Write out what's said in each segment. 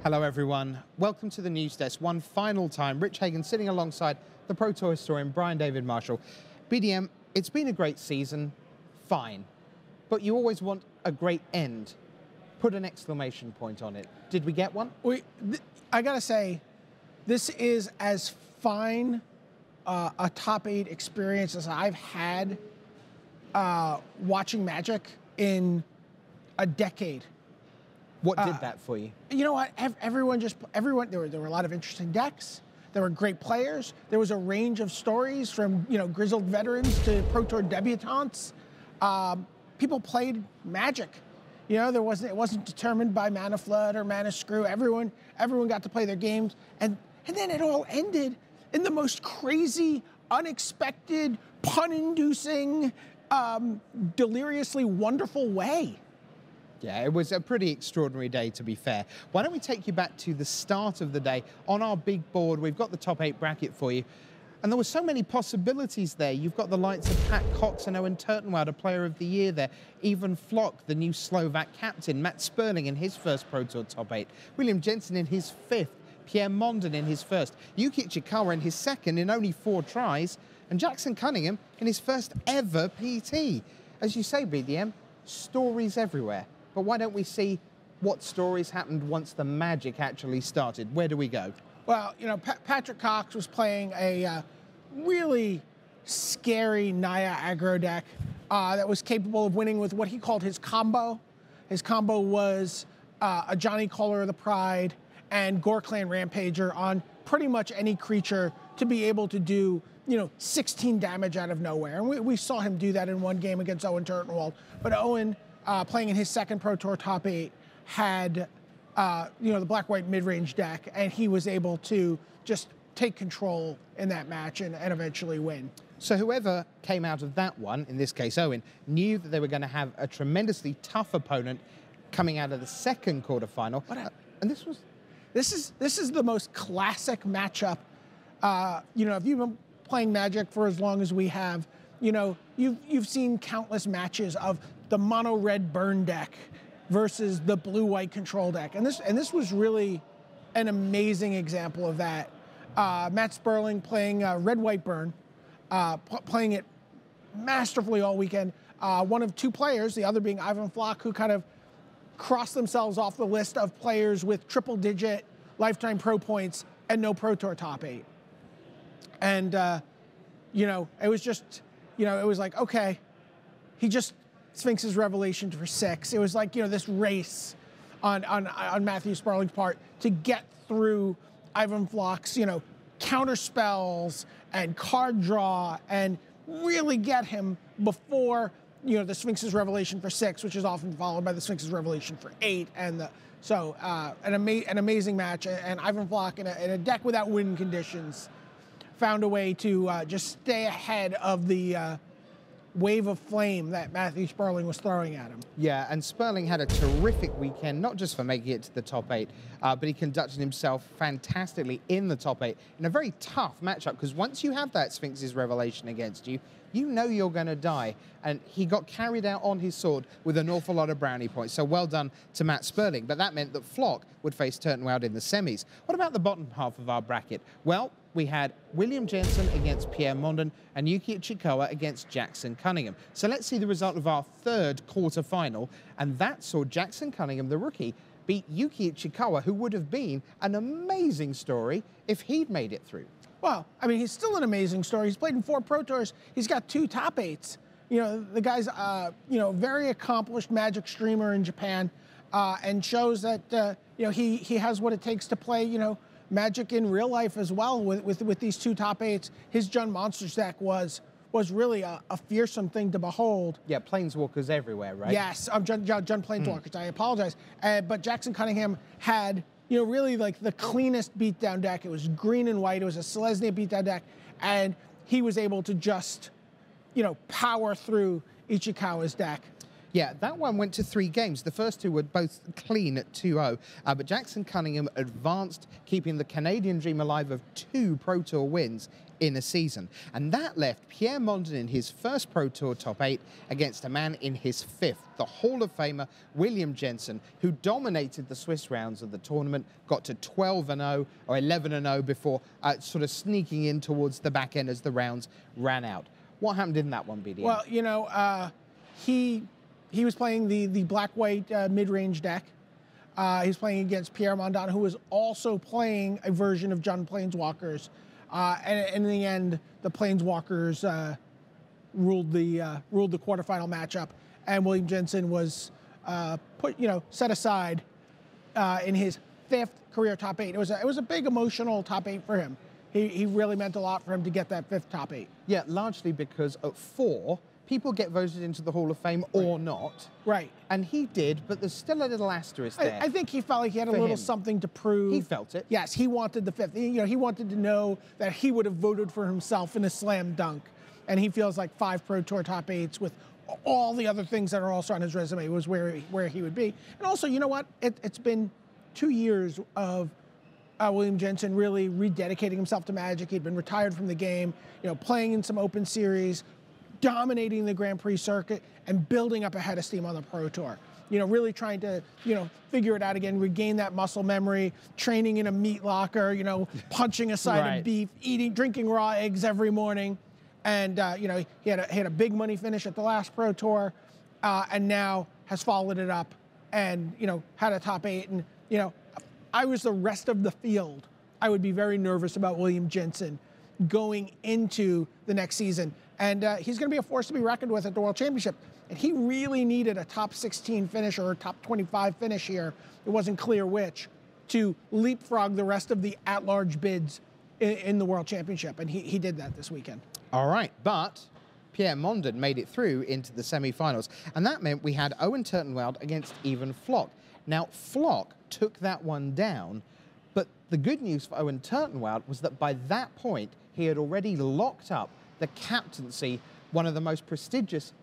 Hello everyone, welcome to the news desk. One final time, Rich Hagan sitting alongside the Pro Tour historian Brian David Marshall. BDM, it's been a great season, fine, but you always want a great end. Put an exclamation point on it. Did we get one? I gotta say, this is as fine a top 8 experience as I've had watching Magic in a decade. What did that for you? You know what? Everyone, there were a lot of interesting decks. There were great players. There was a range of stories from grizzled veterans to Pro Tour debutantes. People played Magic. It wasn't determined by Mana Flood or Mana Screw. Everyone got to play their games, and then it all ended in the most crazy, unexpected, pun-inducing, deliriously wonderful way. Yeah, it was a pretty extraordinary day, to be fair. Why don't we take you back to the start of the day? On our big board, we've got the top 8 bracket for you. And there were so many possibilities there. You've got the likes of Pat Cox and Owen Turtenwald, a player of the year there. Even Flock, the new Slovak captain. Matt Sperling in his first Pro Tour top 8. William Jensen in his 5th. Pierre Mondin in his first. Yuki Ichikawa in his second in only 4 tries. And Jackson Cunningham in his first ever PT. As you say, BDM, stories everywhere. But why don't we see what stories happened once the magic actually started? Where do we go? Well, Patrick Cox was playing a really scary Naya aggro deck that was capable of winning with what he called his combo. His combo was a Johnny Caller of the Pride and Gore-Clan Rampager on pretty much any creature to be able to do 16 damage out of nowhere. And we saw him do that in one game against Owen Turtenwald. But Owen, playing in his second Pro Tour top 8, had the black-white mid-range deck, and he was able to just take control in that match and eventually win. So whoever came out of that one, in this case Owen, knew that they were going to have a tremendously tough opponent coming out of the second quarterfinal. And this is the most classic matchup. If you've been playing Magic for as long as we have, you've seen countless matches of the mono red burn deck versus the blue white control deck, and this was really an amazing example of that. Matt Sperling playing red white burn, playing it masterfully all weekend. One of 2 players, the other being Ivan Flock, who kind of crossed themselves off the list of players with triple-digit lifetime pro points and no Pro Tour top 8. And it was just, it was like, okay, he just Sphinx's Revelation for 6. It was like, this race on Matthew Sperling's part to get through Ivan Flock's, counter spells and card draw and really get him before, the Sphinx's Revelation for 6, which is often followed by the Sphinx's Revelation for 8. And an amazing match. And Ivan Flock in a deck without win conditions found a way to just stay ahead of the wave of flame that Matthew Sperling was throwing at him. Yeah, and Sperling had a terrific weekend, not just for making it to the top 8, but he conducted himself fantastically in the top 8 in a very tough matchup, because once you have that Sphinx's Revelation against you, you know you're going to die. And he got carried out on his sword with an awful lot of brownie points. So well done to Matt Sperling. But that meant that Flock would face Turtenwald in the semis. What about the bottom half of our bracket? Well, we had William Jensen against Pierre Mondin and Yuki Ichikawa against Jackson Cunningham. So let's see the result of our third quarterfinal. And that saw Jackson Cunningham, the rookie, beat Yuki Ichikawa, who would have been an amazing story if he'd made it through. Well, I mean, he's still an amazing story. He's played in 4 Pro Tours. He's got 2 top 8s. The guy's, very accomplished Magic streamer in Japan, and shows that, he has what it takes to play, Magic in real life as well with these 2 top 8s. His Jund Monsters deck was really a fearsome thing to behold. Yeah, Planeswalkers everywhere, right? Yes, Jund Planeswalkers. I apologize. But Jackson Cunningham had, really like the cleanest beatdown deck. It was green and white. It was a Selesnya beatdown deck. And he was able to just, power through Ichikawa's deck. Yeah, that one went to 3 games. The first 2 were both clean at 2-0, but Jackson Cunningham advanced, keeping the Canadian dream alive of 2 Pro Tour wins in a season. And that left Pierre Mondin in his first Pro Tour top 8 against a man in his 5th, the Hall of Famer William Jensen, who dominated the Swiss rounds of the tournament, got to 12-0 or 11-0 before sort of sneaking in towards the back end as the rounds ran out. What happened in that one, BDM? Well, you know, he was playing the black-white mid-range deck. He's playing against Pierre Mondin, who was also playing a version of Jund Planeswalkers. And in the end, the Planeswalkers ruled the quarterfinal matchup, and William Jensen was set aside in his 5th career top 8. It was a big emotional top 8 for him. He really meant a lot for him to get that 5th top 8. Yeah, largely because at 4, people get voted into the Hall of Fame or not. Right. And he did, but there's still a little asterisk there. I think he felt like he had a little something to prove. He felt it. Yes, he wanted the 5th. He wanted to know that he would have voted for himself in a slam dunk. And he feels like 5 Pro Tour top 8s with all the other things that are also on his resume was where he would be. And also, you know what? It's been 2 years of William Jensen really rededicating himself to Magic. He'd been retired from the game, playing in some open series, dominating the Grand Prix circuit, and building up a head of steam on the Pro Tour. Really trying to, figure it out again, regain that muscle memory, training in a meat locker, punching a side of beef, drinking raw eggs every morning. And, he had a big money finish at the last Pro Tour, and now has followed it up and, had a top 8. And, I was the rest of the field. I would be very nervous about William Jensen going into the next season. And he's going to be a force to be reckoned with at the World Championship. And he really needed a top 16 finish or a top 25 finish here. It wasn't clear which, to leapfrog the rest of the at-large bids in the World Championship. And he did that this weekend. All right, but Pierre Mondin made it through into the semi-finals. And that meant we had Owen Turtenwald against Even Flock. Now, Flock took that one down, but the good news for Owen Turtenwald was that by that point, he had already locked up the captaincy, one of the most prestigious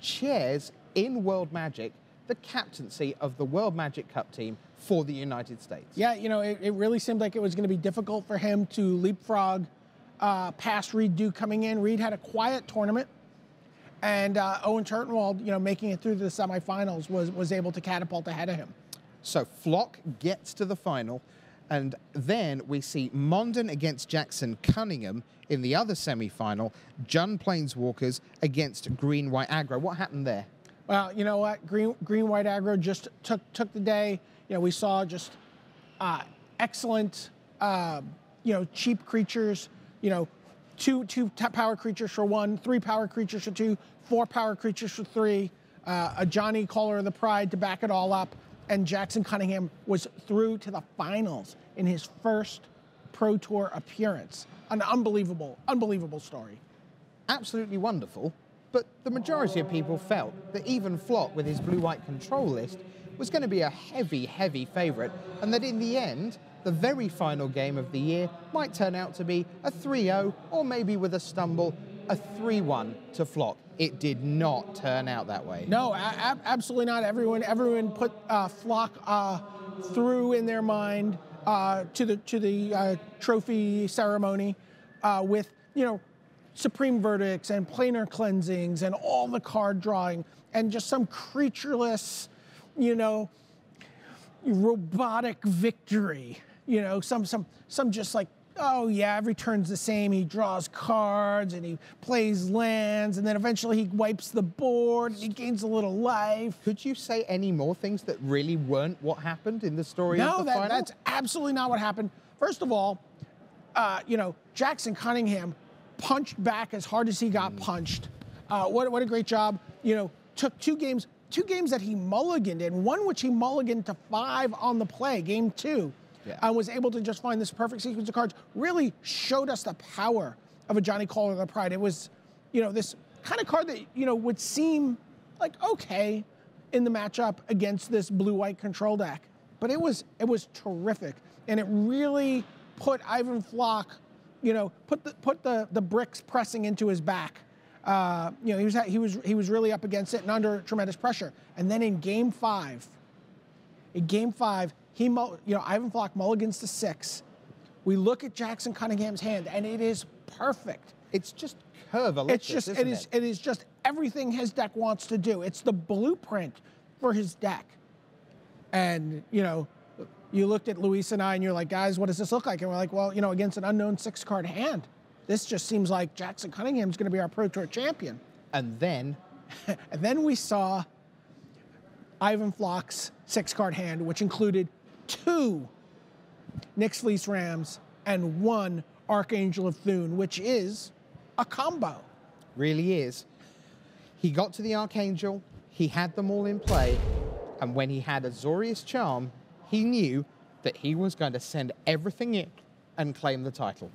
chairs in World Magic, the captaincy of the World Magic Cup team for the United States. Yeah, it really seemed like it was going to be difficult for him to leapfrog past Reed Duke coming in. Reed had a quiet tournament, and Owen Turtenwald, making it through the semifinals was able to catapult ahead of him. So Flock gets to the final, and then we see Mondin against Jackson Cunningham in the other semi-final, Jund Planeswalkers against Green-White Aggro. What happened there? Well, you know what? Green-White Aggro just took the day. We saw just excellent, cheap creatures, two power creatures for 1, 3 power creatures for 2, 4 power creatures for 3, a Johnny Caller of the Pride to back it all up. And Jackson Cunningham was through to the finals in his first Pro Tour appearance. An unbelievable story. Absolutely wonderful, but the majority of people felt that Even Flock, with his blue-white control list, was going to be a heavy, heavy favourite, and that in the end, the very final game of the year might turn out to be a 3-0, or maybe with a stumble, a 3-1 to Flock. It did not turn out that way. No, absolutely not. Everyone put Flock through in their mind to the trophy ceremony with supreme verdicts and planar cleansings and all the card drawing and just some creatureless, robotic victory. Some just like, oh yeah, every turn's the same. He draws cards and he plays lands, and then eventually he wipes the board and he gains a little life. Could you say any more things that really weren't what happened in the story of the final? No, that's absolutely not what happened. First of all, Jackson Cunningham punched back as hard as he got punched. What a great job. Took two games that he mulliganed in, one which he mulliganed to 5 on the play, game 2. Yeah. And was able to just find this perfect sequence of cards, really showed us the power of a Johnny Caller of the Pride. It was, this kind of card that, would seem like okay in the matchup against this blue-white control deck. But it was terrific. And it really put Ivan Flock, put the bricks pressing into his back You know, he was really up against it and under tremendous pressure. And then in Game 5, Ivan Flock mulligans to 6. We look at Jackson Cunningham's hand, and it is perfect. It's just curve-alicious, It is just everything his deck wants to do. It's the blueprint for his deck. And, you know, you looked at Luis and I, and you're like, guys, what does this look like? And we're like, well, you know, against an unknown 6-card hand, this just seems like Jackson Cunningham's going to be our Pro Tour champion. And then? And then we saw Ivan Flock's 6-card hand, which included 2 Nyx Fleece Rams and 1 Archangel of Thune, which is a combo. Really is. He got to the Archangel, he had them all in play, and when he had Azorius Charm, he knew that he was going to send everything in and claim the title.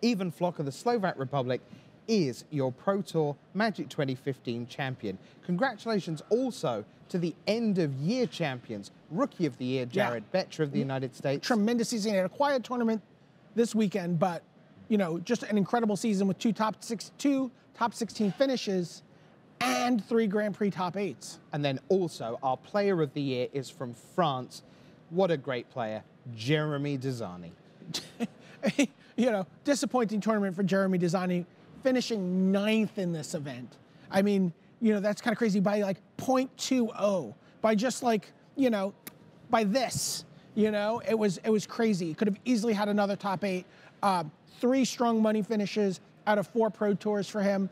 Ivan Flock of the Slovak Republic is your Pro Tour Magic 2015 champion. Congratulations also to the end-of-year champions, Rookie of the Year, Jared Betcher of the United States. Tremendous season. He had a quiet tournament this weekend, but, you know, just an incredible season with 2 top 16 finishes and 3 Grand Prix top 8s. And then also, our Player of the Year is from France. What a great player, Jeremy Desani. You know, disappointing tournament for Jeremy Desani, finishing 9th in this event. I mean, you know, that's kind of crazy by like 0.20, by just like, you know, by this, you know, it was crazy. He could have easily had another top 8. 3 strong money finishes out of 4 Pro Tours for him.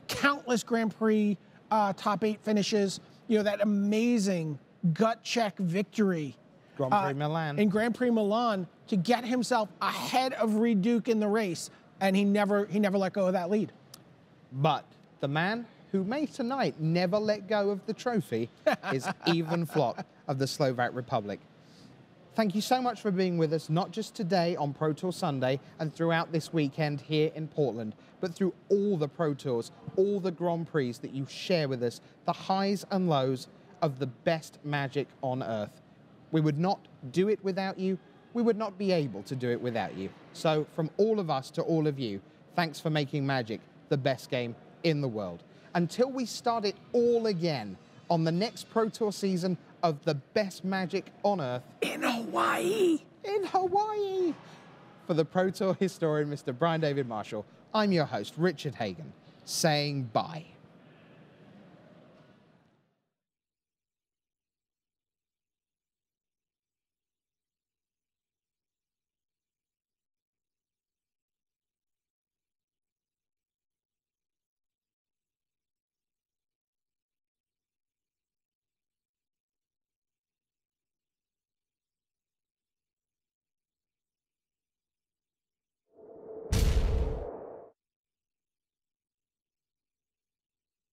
Countless Grand Prix top 8 finishes. You know, that amazing gut check victory Grand Prix Milan. In Grand Prix Milan to get himself ahead of Reed Duke in the race, and he never let go of that lead. But the man who may tonight never let go of the trophy is Ivan Flock of the Slovak Republic. Thank you so much for being with us, not just today on Pro Tour Sunday and throughout this weekend here in Portland, but through all the Pro Tours, all the Grand Prix that you share with us, the highs and lows of the best Magic on earth. We would not do it without you. We would not be able to do it without you. So from all of us to all of you, thanks for making Magic the best game in the world. Until we start it all again on the next Pro Tour season of the best Magic on earth. In Hawaii. In Hawaii. For the Pro Tour historian, Mr. Brian David Marshall, I'm your host, Richard Hagan, saying bye.